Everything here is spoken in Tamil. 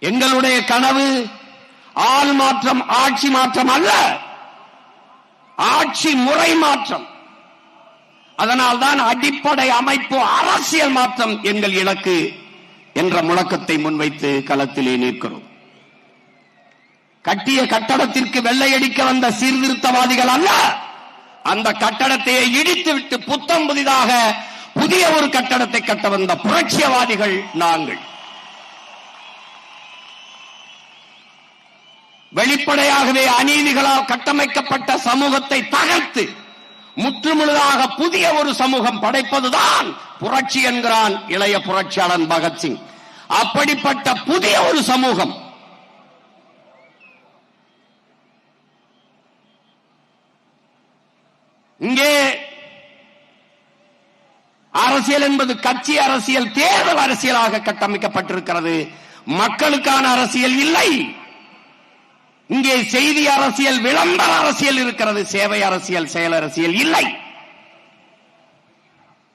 எங்களுடைய கனவு ஆள் மாற்றம், ஆட்சி மாற்றம் அல்ல, ஆட்சி முறை மாற்றம். அதனால்தான் அடிப்படை அமைப்பு அரசியல் மாற்றம் எங்கள் இலக்கு என்ற முழக்கத்தை முன்வைத்து களத்திலே நிற்கிறோம். கட்டிய கட்டடத்திற்கு வெள்ளையடிக்க வந்த சீர்திருத்தவாதிகள் அல்ல, அந்த கட்டடத்தை இடித்துவிட்டு புத்தம் புதிதாக புதிய ஒரு கட்டடத்தை கட்ட வந்த புரட்சியவாதிகள் நாங்கள். வெளிப்படையாகவே அநீதிகளால் கட்டமைக்கப்பட்ட சமூகத்தை தகர்த்து முற்றுமுழுதாக புதிய ஒரு சமூகம் படைப்பதுதான் புரட்சி என்கிறான் இளைய புரட்சியாளன் பகத்சிங். அப்படிப்பட்ட புதிய ஒரு சமூகம் இங்கே அரசியல் என்பது கட்சி அரசியல், தேர்தல் அரசியலாக கட்டமைக்கப்பட்டிருக்கிறது. மக்களுக்கான அரசியல் இல்லை. இங்கே செய்தி அரசியல், விளம்பர அரசியல் இருக்கிறது. சேவை அரசியல், செயல் அரசியல் இல்லை.